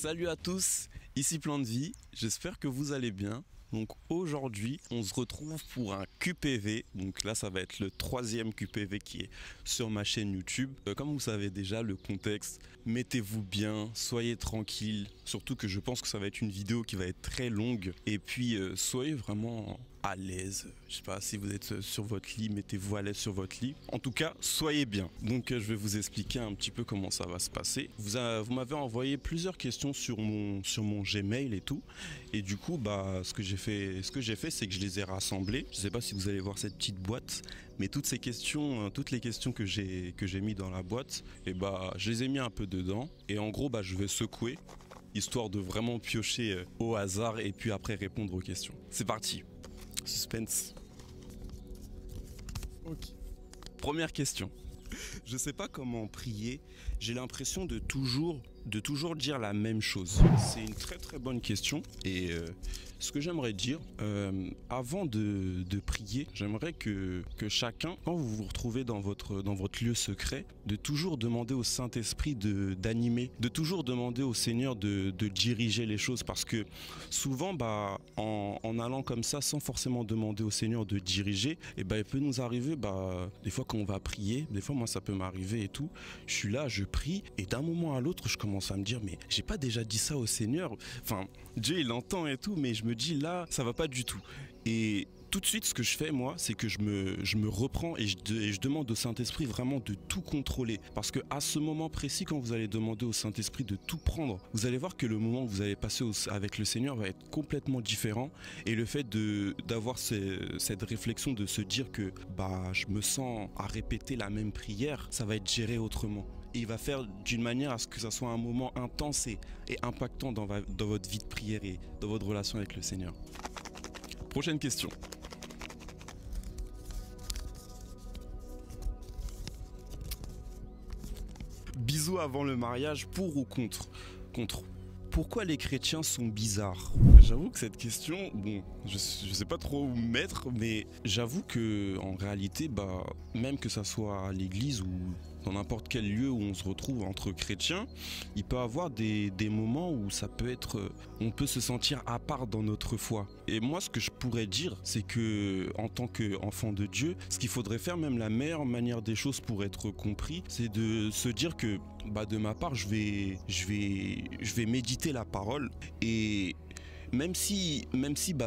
Salut à tous, ici Plan de Vie, j'espère que vous allez bien. Donc aujourd'hui, on se retrouve pour un QPV. Donc là, ça va être le troisième QPV qui est sur ma chaîne YouTube. Comme vous savez déjà le contexte, mettez-vous bien, soyez tranquille. Surtout que je pense que ça va être une vidéo qui va être très longue. Et puis soyez vraiment à l'aise. Je sais pas si vous êtes sur votre lit, mettez-vous à l'aise sur votre lit. En tout cas, soyez bien. Donc je vais vous expliquer un petit peu comment ça va se passer. Vous m'avez envoyé plusieurs questions sur mon Gmail et tout. Et du coup, ce que j'ai fait, c'est que je les ai rassemblées. Je sais pas si vous allez voir cette petite boîte, mais toutes les questions que j'ai mis dans la boîte, je les ai mis un peu dedans. Et en gros, je vais secouer, histoire de vraiment piocher au hasard et puis après répondre aux questions. C'est parti. Suspense. Ok. Première question. Je sais pas comment prier. J'ai l'impression de toujours dire la même chose. C'est une très très bonne question. Et ce que j'aimerais dire, avant de prier, j'aimerais que chacun, quand vous vous retrouvez dans votre lieu secret, de toujours demander au Saint-Esprit d'animer, de toujours demander au Seigneur de diriger les choses. Parce que souvent, en allant comme ça, sans forcément demander au Seigneur de diriger, il peut nous arriver, des fois quand on va prier, des fois moi ça peut m'arriver et tout, je suis là, je prie, et d'un moment à l'autre, je commence à me dire, mais j'ai pas déjà dit ça au Seigneur? Enfin, Dieu il entend et tout, mais je me dis là, ça va pas du tout. Et tout de suite, ce que je fais, moi, c'est que je me reprends et je demande au Saint-Esprit vraiment de tout contrôler. Parce que à ce moment précis, quand vous allez demander au Saint-Esprit de tout prendre, vous allez voir que le moment où vous allez passer avec le Seigneur va être complètement différent. Et le fait d'avoir cette réflexion de se dire que je me sens à répéter la même prière, ça va être géré autrement. Et il va faire d'une manière à ce que ça soit un moment intense et impactant dans votre vie de prière et dans votre relation avec le Seigneur. Prochaine question. Bisous avant le mariage, pour ou contre? Contre. Pourquoi les chrétiens sont bizarres? J'avoue que cette question, je sais pas trop où me mettre, mais j'avoue que en réalité, même que ça soit à l'église ou dans n'importe quel lieu où on se retrouve entre chrétiens, il peut y avoir des moments où on peut se sentir à part dans notre foi. Et moi, ce que je pourrais dire, c'est que en tant qu'enfant de Dieu, ce qu'il faudrait faire, même la meilleure manière des choses pour être compris, c'est de se dire que de ma part, je vais méditer la parole. Et même si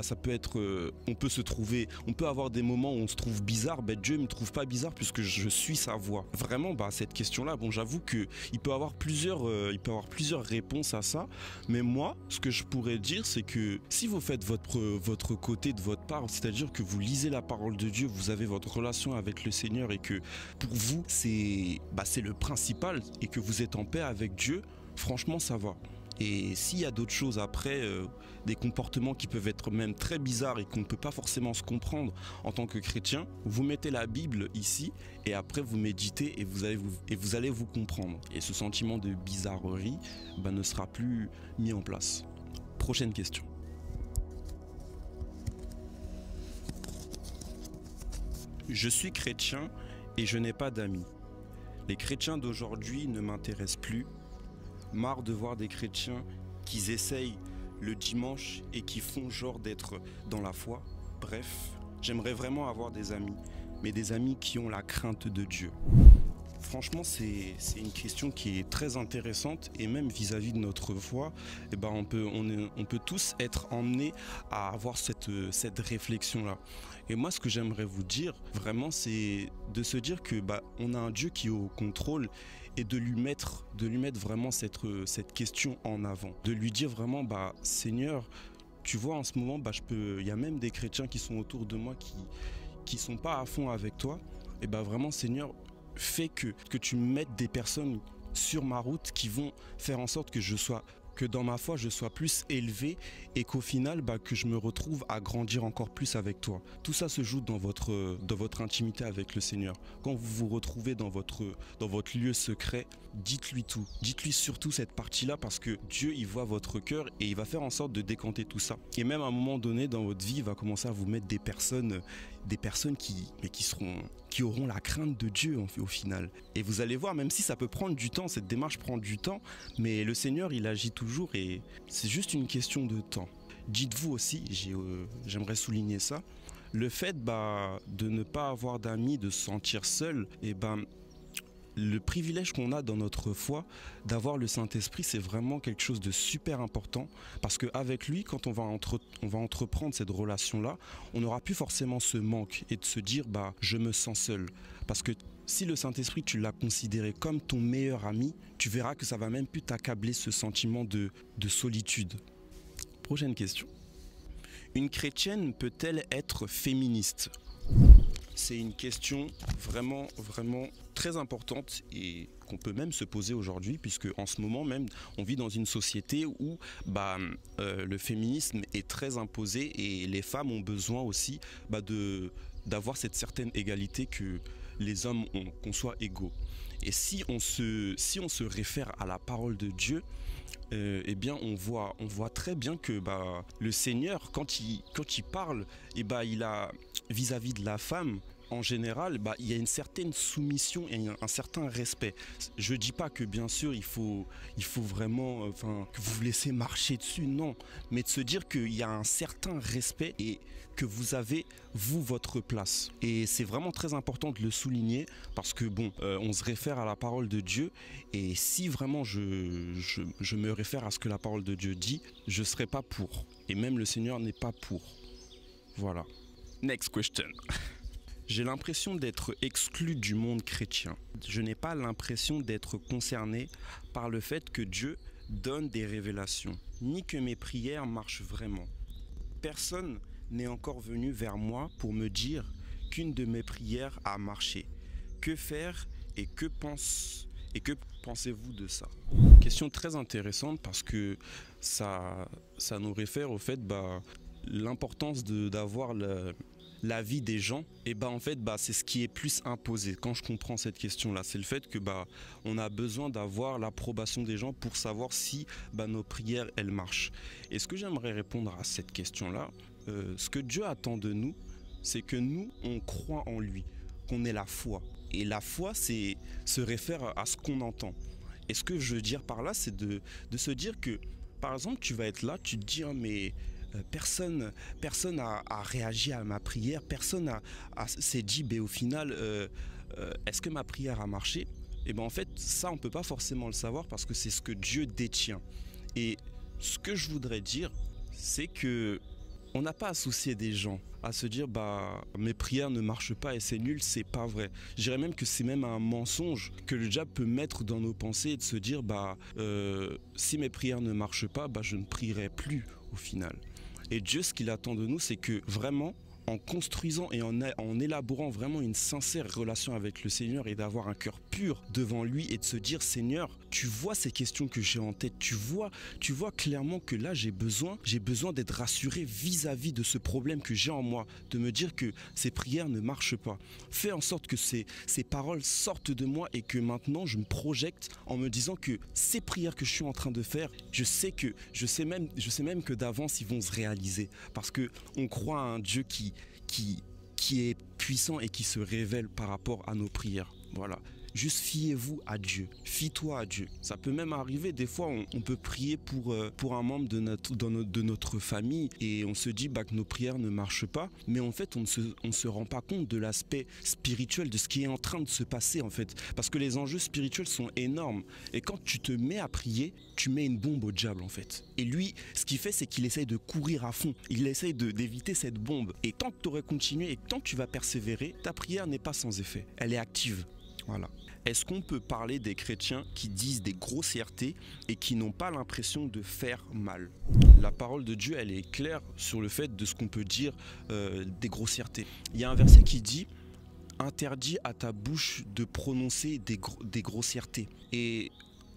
ça peut être, on peut avoir des moments où on se trouve bizarre, Dieu me trouve pas bizarre puisque je suis sa voix. Vraiment, cette question-là, j'avoue que il peut avoir plusieurs réponses à ça. Mais moi, ce que je pourrais dire, c'est que si vous faites votre côté de votre part, c'est-à-dire que vous lisez la parole de Dieu, vous avez votre relation avec le Seigneur et que pour vous c'est le principal et que vous êtes en paix avec Dieu, franchement, ça va. Et s'il y a d'autres choses après, des comportements qui peuvent être même très bizarres et qu'on ne peut pas forcément se comprendre en tant que chrétien, vous mettez la Bible ici et après vous méditez et vous allez vous comprendre. Et ce sentiment de bizarrerie ne sera plus mis en place. Prochaine question. Je suis chrétien et je n'ai pas d'amis. Les chrétiens d'aujourd'hui ne m'intéressent plus. Marre de voir des chrétiens qui essayent le dimanche et qui font genre d'être dans la foi. Bref, j'aimerais vraiment avoir des amis, mais des amis qui ont la crainte de Dieu. Franchement, c'est une question qui est très intéressante et même vis-à-vis de notre foi, on peut tous être emmenés à avoir cette réflexion-là. Et moi, ce que j'aimerais vous dire, vraiment, c'est de se dire que on a un Dieu qui est au contrôle et de lui mettre vraiment cette question en avant. De lui dire vraiment, Seigneur, tu vois, en ce moment, il y a même des chrétiens qui sont autour de moi qui sont pas à fond avec toi. Et vraiment, Seigneur, fais que tu mettes des personnes sur ma route qui vont faire en sorte que dans ma foi je sois plus élevé et qu'au final que je me retrouve à grandir encore plus avec toi. Tout ça se joue dans votre intimité avec le Seigneur. Quand vous vous retrouvez dans votre lieu secret, dites-lui tout. Dites-lui surtout cette partie-là parce que Dieu il voit votre cœur et il va faire en sorte de décanter tout ça. Et même à un moment donné dans votre vie, il va commencer à vous mettre des personnes des personnes qui auront la crainte de Dieu au final. Et vous allez voir, même si ça peut prendre du temps, cette démarche prend du temps, mais le Seigneur, il agit toujours et c'est juste une question de temps. Dites-vous aussi, j'aimerais souligner ça, le fait de ne pas avoir d'amis, de se sentir seul, le privilège qu'on a dans notre foi d'avoir le Saint-Esprit, c'est vraiment quelque chose de super important parce qu'avec lui, quand on va entreprendre cette relation-là, on n'aura plus forcément ce manque et de se dire je me sens seul. Parce que si le Saint-Esprit, tu l'as considéré comme ton meilleur ami, tu verras que ça va même plus t'accabler ce sentiment de solitude. Prochaine question. Une chrétienne peut-elle être féministe ? C'est une question vraiment, vraiment très importante et qu'on peut même se poser aujourd'hui puisque en ce moment même, on vit dans une société où le féminisme est très imposé et les femmes ont besoin aussi d'avoir cette certaine égalité que les hommes ont, qu'on soit égaux. Et si on se réfère à la parole de Dieu, on voit très bien que le Seigneur, quand il parle, il a vis-à-vis de la femme, en général, il y a une certaine soumission et un certain respect. Je dis pas que bien sûr il faut vraiment que vous vous laissez marcher dessus, non, mais de se dire qu'il y a un certain respect et que vous avez votre place. Et c'est vraiment très important de le souligner parce que on se réfère à la parole de Dieu et si vraiment je me réfère à ce que la parole de Dieu dit, je serai pas pour. Et même le Seigneur n'est pas pour. Voilà. Next question. J'ai l'impression d'être exclu du monde chrétien. Je n'ai pas l'impression d'être concerné par le fait que Dieu donne des révélations, ni que mes prières marchent vraiment. Personne n'est encore venu vers moi pour me dire qu'une de mes prières a marché. Que faire et que pensez-vous de ça ? Question très intéressante parce que ça nous réfère au fait l'importance d'avoir l'avis des gens, et c'est ce qui est plus imposé. Quand je comprends cette question-là, c'est le fait que on a besoin d'avoir l'approbation des gens pour savoir si nos prières elles marchent. Et ce que j'aimerais répondre à cette question-là, ce que Dieu attend de nous, c'est que nous on croit en lui, qu'on ait la foi. Et la foi, c'est se réfère à ce qu'on entend. Et ce que je veux dire par là, c'est de se dire que, par exemple, tu vas être là, tu te dis mais personne a réagi à ma prière, personne s'est dit au final est-ce que ma prière a marché ? Et en fait ça on peut pas forcément le savoir parce que c'est ce que Dieu détient. Et ce que je voudrais dire, c'est que on n'a pas à soucier des gens, à se dire mes prières ne marchent pas et c'est nul, c'est pas vrai. Je dirais même que c'est même un mensonge que le diable peut mettre dans nos pensées et de se dire si mes prières ne marchent pas, je ne prierai plus au final. Et Dieu, ce qu'il attend de nous, c'est que vraiment, en construisant et en élaborant vraiment une sincère relation avec le Seigneur et d'avoir un cœur pur devant lui et de se dire Seigneur, tu vois ces questions que j'ai en tête, tu vois clairement que là j'ai besoin d'être rassuré vis-à-vis de ce problème que j'ai en moi, de me dire que ces prières ne marchent pas. Fais en sorte que ces paroles sortent de moi et que maintenant je me projette en me disant que ces prières que je suis en train de faire, je sais même que d'avance ils vont se réaliser parce que on croit à un Dieu qui est puissant et qui se révèle par rapport à nos prières. Voilà. Juste fiez-vous à Dieu, fie-toi à Dieu. Ça peut même arriver, des fois on peut prier pour un membre de notre famille et on se dit que nos prières ne marchent pas, mais en fait on se rend pas compte de l'aspect spirituel, de ce qui est en train de se passer en fait. Parce que les enjeux spirituels sont énormes et quand tu te mets à prier, tu mets une bombe au diable en fait. Et lui, ce qu'il fait, c'est qu'il essaye de courir à fond, il essaye d'éviter cette bombe. Et tant que tu aurais continué et tant que tu vas persévérer, ta prière n'est pas sans effet, elle est active. Voilà. Est-ce qu'on peut parler des chrétiens qui disent des grossièretés et qui n'ont pas l'impression de faire mal ? La parole de Dieu, elle est claire sur le fait de ce qu'on peut dire des grossièretés. Il y a un verset qui dit « Interdis à ta bouche de prononcer des grossièretés ». Et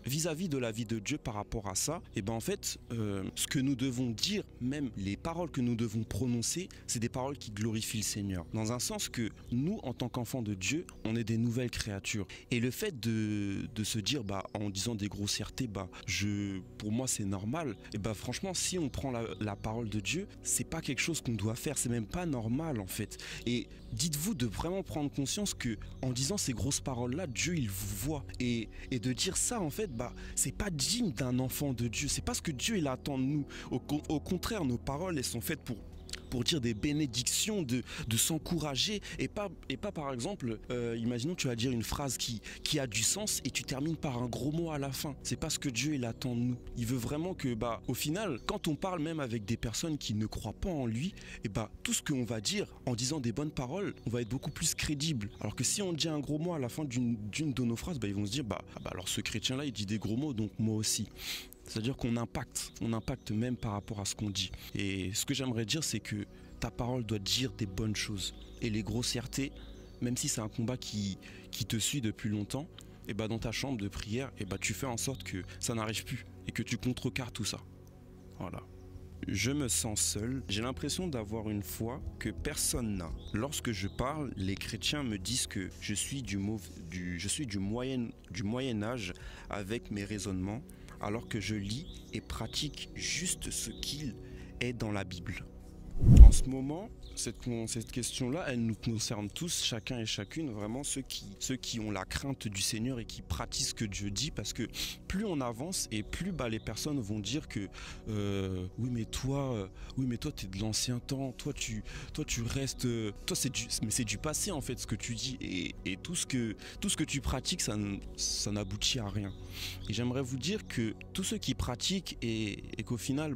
vis-à-vis de la vie de Dieu par rapport à ça, et ben en fait, ce que nous devons dire, même les paroles que nous devons prononcer, c'est des paroles qui glorifient le Seigneur. Dans un sens que nous, en tant qu'enfants de Dieu, on est des nouvelles créatures. Et le fait de se dire, en disant des grossièretés, pour moi c'est normal, et franchement, si on prend la parole de Dieu, c'est pas quelque chose qu'on doit faire, c'est même pas normal en fait. Et dites-vous de vraiment prendre conscience que en disant ces grosses paroles-là, Dieu il vous voit. Et de dire ça en fait, c'est pas digne d'un enfant de Dieu, c'est pas ce que Dieu il attend de nous. Au contraire, nos paroles elles sont faites pour dire des bénédictions, de s'encourager et pas par exemple, imaginons tu vas dire une phrase qui a du sens et tu termines par un gros mot à la fin. C'est pas ce que Dieu il attend de nous. Il veut vraiment que au final, quand on parle même avec des personnes qui ne croient pas en lui, tout ce qu'on va dire en disant des bonnes paroles, on va être beaucoup plus crédible. Alors que si on dit un gros mot à la fin d'une de nos phrases, ils vont se dire alors ce chrétien là il dit des gros mots donc moi aussi. C'est-à-dire qu'on impacte même par rapport à ce qu'on dit. Et ce que j'aimerais dire, c'est que ta parole doit dire des bonnes choses. Et les grossièretés, même si c'est un combat qui te suit depuis longtemps, dans ta chambre de prière, tu fais en sorte que ça n'arrive plus et que tu contrecarres tout ça. Voilà. Je me sens seul, j'ai l'impression d'avoir une foi que personne n'a. Lorsque je parle, les chrétiens me disent que je suis du Moyen Âge avec mes raisonnements, alors que je lis et pratique juste ce qu'il est dans la Bible. En ce moment, cette question-là, elle nous concerne tous, chacun et chacune, vraiment ceux qui ont la crainte du Seigneur et qui pratiquent ce que Dieu dit, parce que plus on avance et plus les personnes vont dire que oui mais toi t'es de l'ancien temps, toi tu restes, toi c'est du passé en fait ce que tu dis et tout ce que tu pratiques ça n'aboutit à rien. Et j'aimerais vous dire que tous ceux qui pratiquent et qu'au final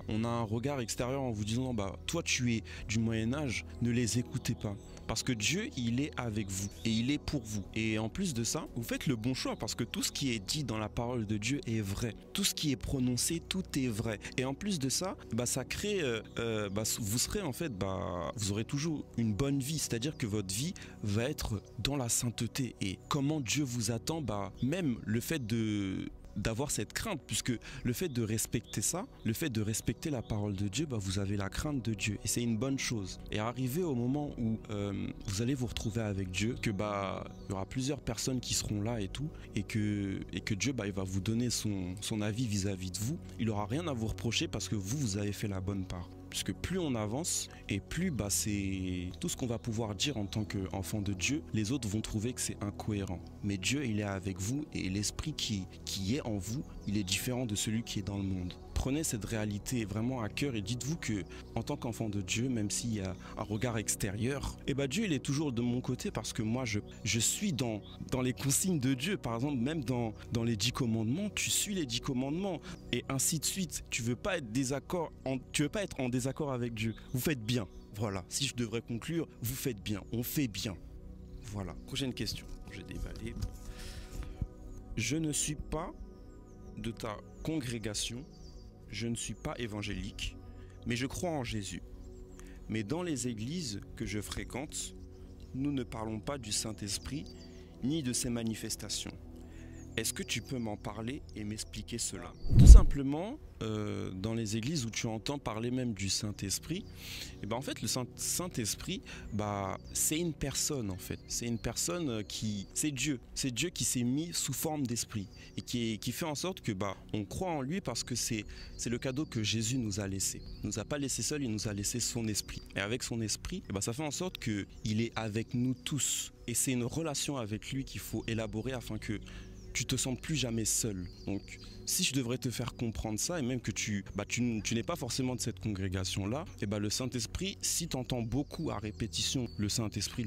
on a un regard extérieur en vous disant toi tu es du Moyen-Âge, ne les écoutez pas. Parce que Dieu, il est avec vous et il est pour vous. Et en plus de ça, vous faites le bon choix parce que tout ce qui est dit dans la parole de Dieu est vrai. Tout ce qui est prononcé, tout est vrai. Et en plus de ça, ça crée, vous serez en fait, vous aurez toujours une bonne vie. C'est-à-dire que votre vie va être dans la sainteté. Et comment Dieu vous attend, même le fait d'avoir cette crainte, puisque le fait de respecter ça, le fait de respecter la parole de Dieu, vous avez la crainte de Dieu et c'est une bonne chose. Et arrivé au moment où vous allez vous retrouver avec Dieu, que il y aura plusieurs personnes qui seront là et tout, et que Dieu il va vous donner son avis vis-à-vis de vous, il n'aura rien à vous reprocher parce que vous avez fait la bonne part. Puisque plus on avance et plus c'est tout ce qu'on va pouvoir dire en tant qu'enfant de Dieu, les autres vont trouver que c'est incohérent. Mais Dieu, il est avec vous et l'esprit qui est en vous, il est différent de celui qui est dans le monde. Prenez cette réalité vraiment à cœur et dites-vous que en tant qu'enfant de Dieu, même s'il y a un regard extérieur, Dieu il est toujours de mon côté parce que moi je suis dans les consignes de Dieu. Par exemple, même dans les 10 commandements, tu suis les 10 commandements et ainsi de suite. Tu veux pas être en désaccord avec Dieu. Vous faites bien. Voilà. Si je devrais conclure, vous faites bien. On fait bien. Voilà. Prochaine question. J'ai déballé. Je ne suis pas de ta congrégation. Je ne suis pas évangélique, mais je crois en Jésus. Mais dans les églises que je fréquente, nous ne parlons pas du Saint-Esprit ni de ses manifestations. Est-ce que tu peux m'en parler et m'expliquer cela? Tout simplement, dans les églises où tu entends parler même du Saint-Esprit, en fait le Saint-Esprit, c'est une personne en fait. C'est une personne c'est Dieu. C'est Dieu qui s'est mis sous forme d'esprit et qui fait en sorte que on croit en lui parce que c'est le cadeau que Jésus nous a laissé. Il nous a pas laissé seul, il nous a laissé son esprit. Et avec son esprit, ça fait en sorte que il est avec nous tous. Et c'est une relation avec lui qu'il faut élaborer afin que tu te sens plus jamais seul. Donc si je devrais te faire comprendre ça et même que tu n'es pas forcément de cette congrégation là, le Saint-Esprit, si tu entends beaucoup à répétition le Saint-Esprit,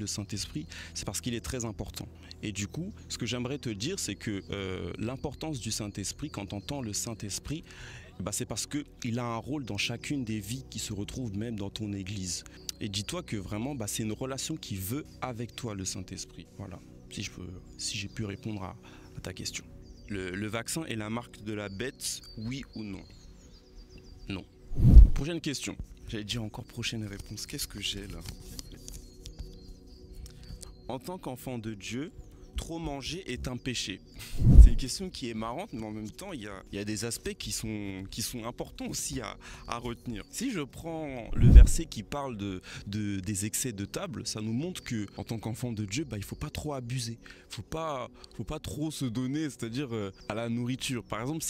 c'est parce qu'il est très important. Et du coup, ce que j'aimerais te dire, c'est que l'importance du Saint-Esprit, quand tu entends le Saint-Esprit, c'est parce qu'il a un rôle dans chacune des vies qui se retrouvent même dans ton église. Et dis-toi que vraiment, c'est une relation qu'il veut avec toi, le Saint-Esprit. Voilà, si j'ai pu répondre à ta question. Le vaccin est la marque de la bête, oui ou non? Non. Prochaine question. J'allais dire encore prochaine réponse. Qu'est-ce que j'ai là? En tant qu'enfant de Dieu, trop manger est un péché? C'est une question qui est marrante, mais en même temps, il y a des aspects qui sont importants aussi à retenir. Si je prends le verset qui parle des excès de table, ça nous montre que en tant qu'enfant de Dieu, il ne faut pas trop abuser. Faut pas trop se donner, c'est-à-dire à la nourriture. Par exemple,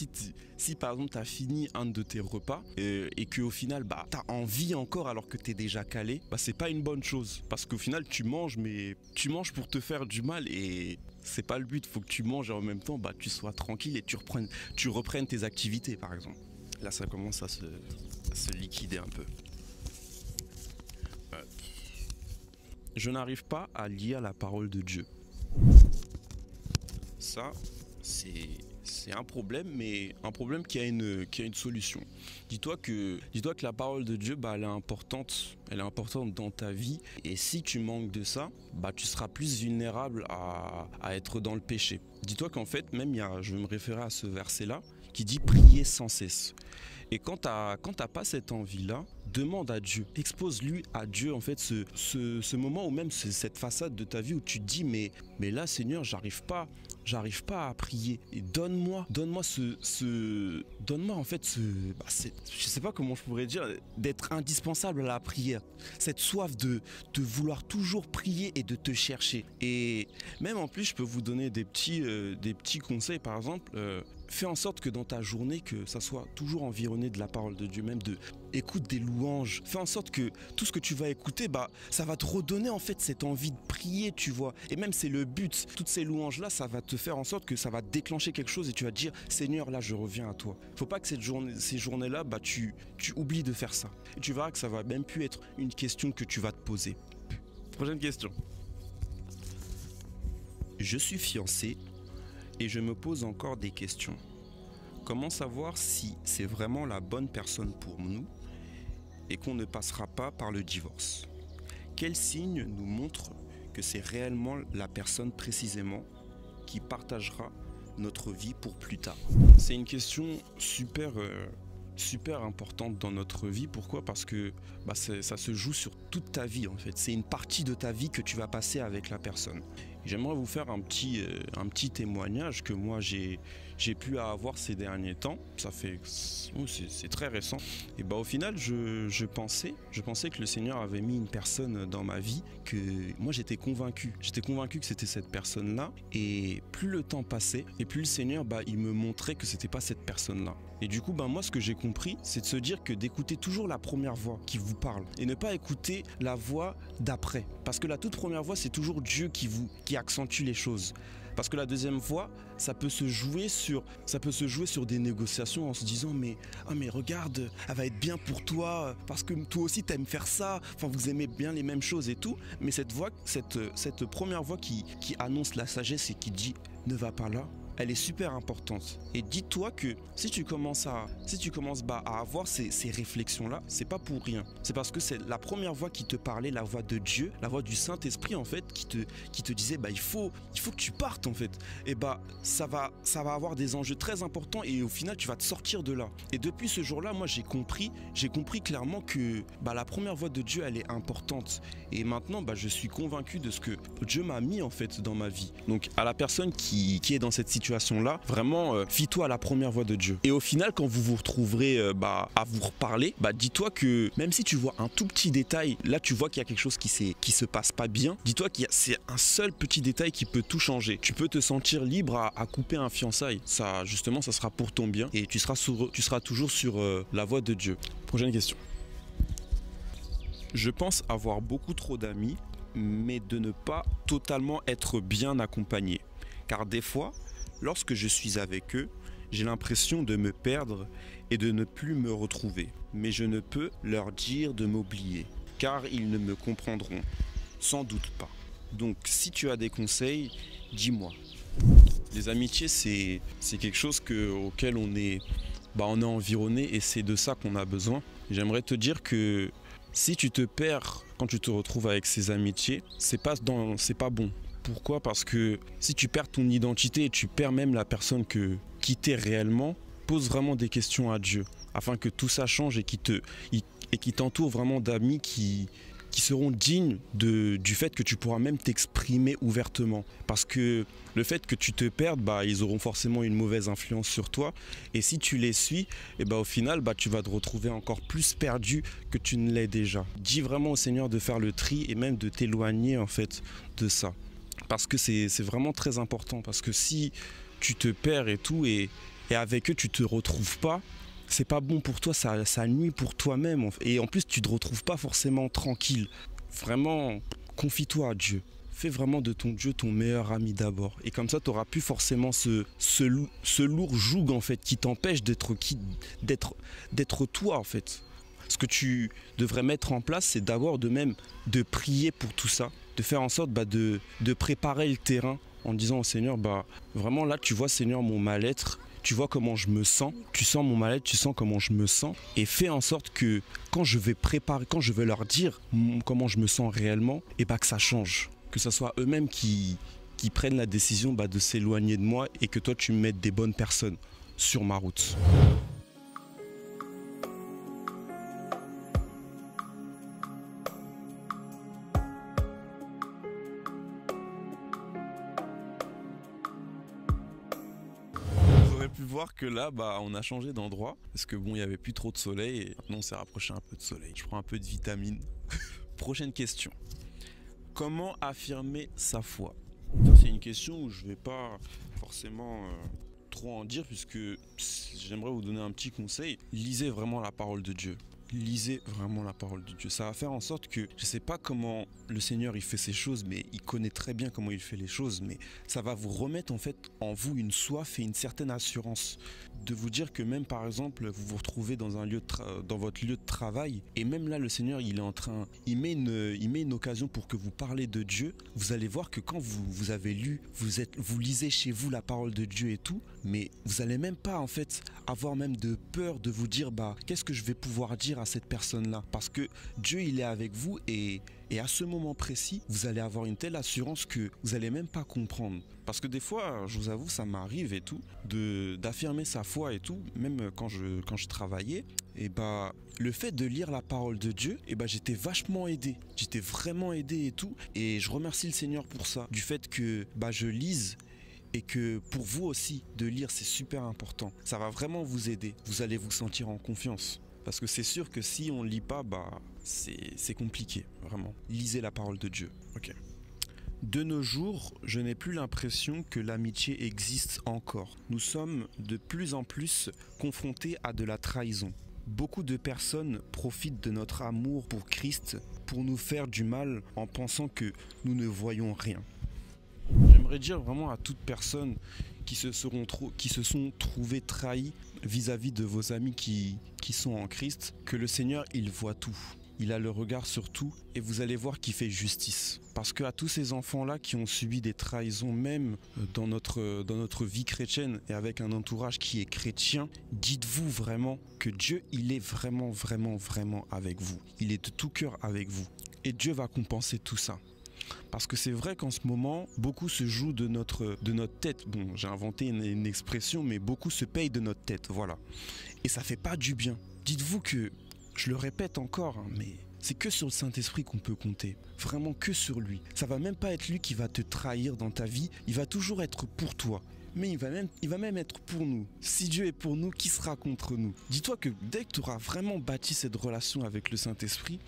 si par exemple tu as fini un de tes repas et qu'au final, tu as envie encore alors que tu es déjà calé, c'est pas une bonne chose. Parce qu'au final, tu manges, mais tu manges pour te faire du mal et c'est pas le but. Faut que tu manges et en même temps, tu sois tranquille et tu reprennes tes activités, par exemple. Là, ça commence à se liquider un peu. Ouais. Je n'arrive pas à lire la parole de Dieu. Ça, c'est un problème, mais un problème qui a une solution. Dis-toi que la parole de Dieu, elle est importante dans ta vie. Et si tu manques de ça, tu seras plus vulnérable à être dans le péché. Dis-toi qu'en fait, je vais me référer à ce verset-là, qui dit prier sans cesse. Et quand t'as pas cette envie-là, demande à Dieu, expose-lui à Dieu en fait ce moment ou même cette façade de ta vie où tu te dis mais là Seigneur, j'arrive pas à prier. Et donne-moi en fait je sais pas comment je pourrais dire, d'être indispensable à la prière. Cette soif de vouloir toujours prier et de te chercher. Et même en plus, je peux vous donner des petits conseils. Par exemple, fais en sorte que dans ta journée, que ça soit toujours environné de la parole de Dieu, même écoute des louanges. Fais en sorte que tout ce que tu vas écouter, ça va te redonner en fait cette envie de prier, tu vois. Et même c'est le but. Toutes ces louanges-là, ça va te faire en sorte que ça va déclencher quelque chose et tu vas te dire, Seigneur, là, je reviens à toi. Faut pas que ces journées-là, tu oublies de faire ça. Et tu verras que ça va même plus être une question que tu vas te poser. Prochaine question. Je suis fiancé et je me pose encore des questions. Comment savoir si c'est vraiment la bonne personne pour nous et qu'on ne passera pas par le divorce? Quels signes nous montrent que c'est réellement la personne précisément qui partagera notre vie pour plus tard? C'est une question super importante dans notre vie. Pourquoi? Parce que ça se joue sur toute ta vie en fait. C'est une partie de ta vie que tu vas passer avec la personne. J'aimerais vous faire un petit témoignage que moi j'ai pu avoir ces derniers temps. C'est très récent. Et au final, je pensais que le Seigneur avait mis une personne dans ma vie que moi j'étais convaincu. J'étais convaincu que c'était cette personne-là. Et plus le temps passait, et plus le Seigneur il me montrait que c'était pas cette personne-là. Et du coup, moi, ce que j'ai compris, c'est de se dire que d'écouter toujours la première voix qui vous parle et ne pas écouter la voix d'après. Parce que la toute première voix, c'est toujours Dieu qui accentue les choses. Parce que la deuxième voix, ça peut se jouer sur des négociations en se disant mais regarde, elle va être bien pour toi parce que toi aussi t'aimes faire ça. Enfin, vous aimez bien les mêmes choses et tout. Mais cette voix, cette première voix qui annonce la sagesse et qui dit ne va pas là, elle est super importante. Et dis-toi que si tu commences à avoir ces réflexions-là, c'est pas pour rien. C'est parce que c'est la première voix qui te parlait, la voix de Dieu, la voix du Saint-Esprit en fait, qui te disait il faut que tu partes en fait. Et ça va avoir des enjeux très importants et au final tu vas te sortir de là. Et depuis ce jour-là, moi j'ai compris clairement que la première voix de Dieu elle est importante. Et maintenant je suis convaincu de ce que Dieu m'a mis en fait dans ma vie. Donc à la personne qui est dans cette situation-là, vraiment, fie-toi à la première voix de Dieu. Et au final, quand vous vous retrouverez à vous reparler, dis-toi que même si tu vois un tout petit détail, là tu vois qu'il y a quelque chose qui se passe pas bien, dis-toi c'est un seul petit détail qui peut tout changer. Tu peux te sentir libre à couper un fiançailles. Ça, justement, ça sera pour ton bien et tu seras toujours sur la voie de Dieu. Prochaine question. Je pense avoir beaucoup trop d'amis, mais de ne pas totalement être bien accompagné. Car des fois, lorsque je suis avec eux, j'ai l'impression de me perdre et de ne plus me retrouver. Mais je ne peux leur dire de m'oublier, car ils ne me comprendront sans doute pas. Donc si tu as des conseils, dis-moi. Les amitiés, c'est quelque chose auquel on est environné et c'est de ça qu'on a besoin. J'aimerais te dire que si tu te perds quand tu te retrouves avec ces amitiés, c'est pas bon. Pourquoi? Parce que si tu perds ton identité et tu perds même la personne qui t'est réellement, pose vraiment des questions à Dieu afin que tout ça change et qui t'entoure vraiment d'amis qui qui seront dignes du fait que tu pourras même t'exprimer ouvertement. Parce que le fait que tu te perdes, ils auront forcément une mauvaise influence sur toi. Et si tu les suis, au final, tu vas te retrouver encore plus perdu que tu ne l'es déjà. Dis vraiment au Seigneur de faire le tri et même de t'éloigner en fait de ça. Parce que c'est vraiment très important. Parce que si tu te perds et tout, et avec eux tu te retrouves pas, c'est pas bon pour toi, ça nuit pour toi-même. Et en plus, tu te retrouves pas forcément tranquille. Vraiment, confie-toi à Dieu. Fais vraiment de ton Dieu ton meilleur ami d'abord. Et comme ça, tu n'auras plus forcément ce lourd joug en fait qui t'empêche d'être toi en fait. Ce que tu devrais mettre en place, c'est d'abord de prier pour tout ça, de faire en sorte de préparer le terrain en disant au Seigneur, vraiment là, tu vois Seigneur mon mal-être. Tu vois comment je me sens, tu sens mon mal-être, tu sens comment je me sens, et fais en sorte que quand je vais leur dire comment je me sens réellement, que ça change. Que ce soit eux-mêmes qui prennent la décision de s'éloigner de moi et que toi tu mettes des bonnes personnes sur ma route. Pu voir que là on a changé d'endroit parce que il y avait plus trop de soleil et maintenant on s'est rapproché un peu de soleil. Je prends un peu de vitamine. Prochaine question. Comment affirmer sa foi? Ça, c'est une question où je vais pas forcément trop en dire puisque j'aimerais vous donner un petit conseil. Lisez vraiment la parole de Dieu. Lisez vraiment la parole de Dieu. Ça va faire en sorte que, je ne sais pas comment le Seigneur il fait ces choses, mais il connaît très bien comment il fait les choses, mais ça va vous remettre en fait en vous une soif et une certaine assurance de vous dire que même par exemple vous vous retrouvez dans dans votre lieu de travail et même là le Seigneur il met une occasion pour que vous parlez de Dieu. Vous allez voir que quand vous avez lu, vous lisez chez vous la parole de Dieu et tout, mais vous allez même pas en fait avoir même de peur de vous dire qu'est-ce que je vais pouvoir dire à cette personne-là, parce que Dieu il est avec vous et à ce moment précis vous allez avoir une telle assurance que vous allez même pas comprendre. Parce que des fois, je vous avoue, ça m'arrive et tout d'affirmer sa foi et tout, même quand je travaillais, et le fait de lire la parole de Dieu, j'étais vachement aidé, j'étais vraiment aidé et tout, et je remercie le Seigneur pour ça, du fait que je lise. Et que pour vous aussi, de lire, c'est super important. Ça va vraiment vous aider. Vous allez vous sentir en confiance. Parce que c'est sûr que si on ne lit pas, c'est compliqué, vraiment. Lisez la parole de Dieu. Ok. De nos jours, je n'ai plus l'impression que l'amitié existe encore. Nous sommes de plus en plus confrontés à de la trahison. Beaucoup de personnes profitent de notre amour pour Christ pour nous faire du mal en pensant que nous ne voyons rien. J'aimerais dire vraiment à toute personne qui se sont trouvés trahis vis-à-vis de vos amis qui sont en Christ, que le Seigneur, il voit tout. Il a le regard sur tout et vous allez voir qu'il fait justice. Parce qu'à tous ces enfants-là qui ont subi des trahisons, même dans notre vie chrétienne et avec un entourage qui est chrétien, dites-vous vraiment que Dieu, il est vraiment, vraiment, vraiment avec vous. Il est de tout cœur avec vous. Et Dieu va compenser tout ça. Parce que c'est vrai qu'en ce moment, beaucoup se jouent de notre tête. Bon, j'ai inventé une expression, mais beaucoup se payent de notre tête, voilà. Et ça fait pas du bien. Dites-vous que, je le répète encore, mais c'est que sur le Saint-Esprit qu'on peut compter. Vraiment que sur lui. Ça va même pas être lui qui va te trahir dans ta vie. Il va toujours être pour toi. Mais il va même être pour nous. Si Dieu est pour nous, qui sera contre nous? Dis-toi que dès que tu auras vraiment bâti cette relation avec le Saint-Esprit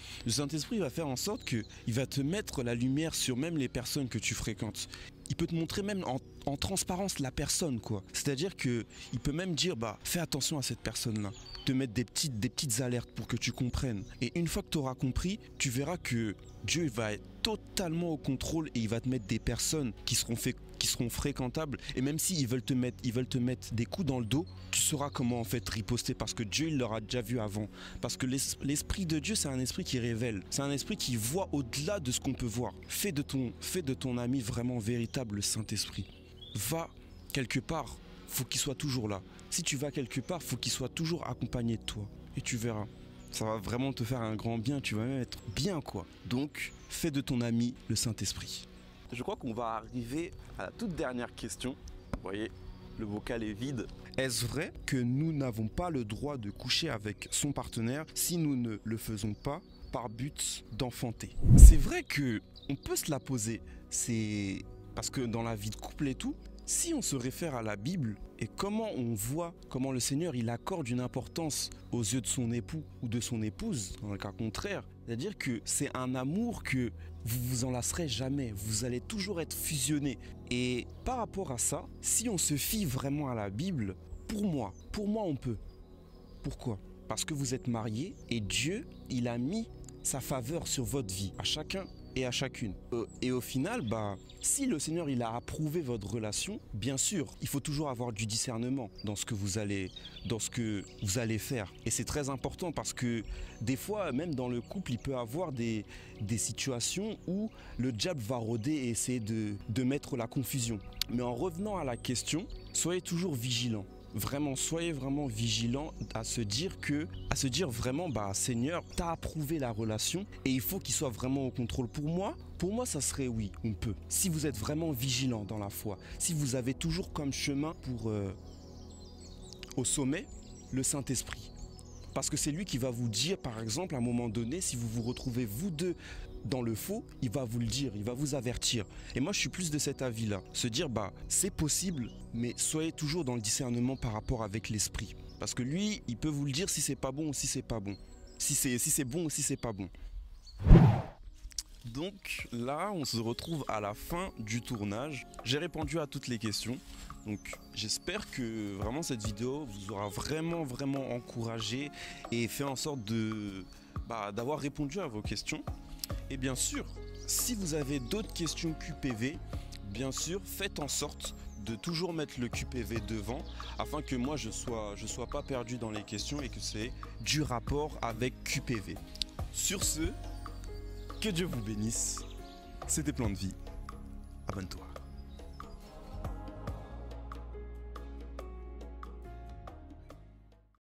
va faire en sorte qu'il va te mettre la lumière sur même les personnes que tu fréquentes. Il peut te montrer même en transparence la personne, quoi. C'est-à-dire qu'il peut même dire, fais attention à cette personne-là. Te mettre des petites alertes pour que tu comprennes. Et une fois que tu auras compris, tu verras que Dieu va être totalement au contrôle et il va te mettre des personnes qui seront fréquentables. Et même s'ils veulent te mettre des coups dans le dos, tu sauras comment en fait riposter parce que Dieu il l'aura déjà vu avant. Parce que l'esprit de Dieu, c'est un esprit qui révèle. C'est un esprit qui voit au-delà de ce qu'on peut voir. Fais de ton ami vraiment véritable le Saint-Esprit. Va quelque part, faut qu'il soit toujours là. Si tu vas quelque part, faut qu'il soit toujours accompagné de toi. Et tu verras. Ça va vraiment te faire un grand bien, tu vas même être bien, quoi. Donc, fais de ton ami le Saint-Esprit. Je crois qu'on va arriver à la toute dernière question. Vous voyez, le bocal est vide. Est-ce vrai que nous n'avons pas le droit de coucher avec son partenaire si nous ne le faisons pas par but d'enfanter. C'est vrai que on peut se la poser, c'est parce que dans la vie de couple et tout, si on se réfère à la Bible et comment on voit comment le Seigneur il accorde une importance aux yeux de son époux ou de son épouse, dans le cas contraire, c'est-à-dire que c'est un amour que vous vous en lasserez jamais, vous allez toujours être fusionnés. Et par rapport à ça, si on se fie vraiment à la Bible, pour moi on peut. Pourquoi ? Parce que vous êtes mariés et Dieu, il a mis sa faveur sur votre vie, à chacun et à chacune. Et au final, si le Seigneur il a approuvé votre relation, bien sûr, il faut toujours avoir du discernement dans ce que vous allez faire. Et c'est très important parce que des fois, même dans le couple, il peut y avoir des situations où le diable va rôder et essayer de mettre la confusion. Mais en revenant à la question, soyez toujours vigilants. Vraiment, soyez vraiment vigilants à se dire vraiment, Seigneur, t'as approuvé la relation et il faut qu'il soit vraiment au contrôle. Pour moi, ça serait oui, on peut. Si vous êtes vraiment vigilant dans la foi, si vous avez toujours comme chemin au sommet, le Saint-Esprit. Parce que c'est lui qui va vous dire, par exemple, à un moment donné, si vous vous retrouvez vous deux dans le faux, il va vous le dire, il va vous avertir. Et moi, je suis plus de cet avis-là. Se dire, c'est possible, mais soyez toujours dans le discernement par rapport avec l'esprit. Parce que lui, il peut vous le dire si c'est pas bon ou si c'est pas bon. Si c'est bon ou si c'est pas bon. Donc là, on se retrouve à la fin du tournage. J'ai répondu à toutes les questions. Donc j'espère que vraiment cette vidéo vous aura vraiment encouragé et fait en sorte d'avoir répondu à vos questions. Et bien sûr, si vous avez d'autres questions QPV, bien sûr, faites en sorte de toujours mettre le QPV devant afin que moi je sois pas perdu dans les questions et que c'est du rapport avec QPV. Sur ce, que Dieu vous bénisse. C'était Plan de Vie. Abonne-toi.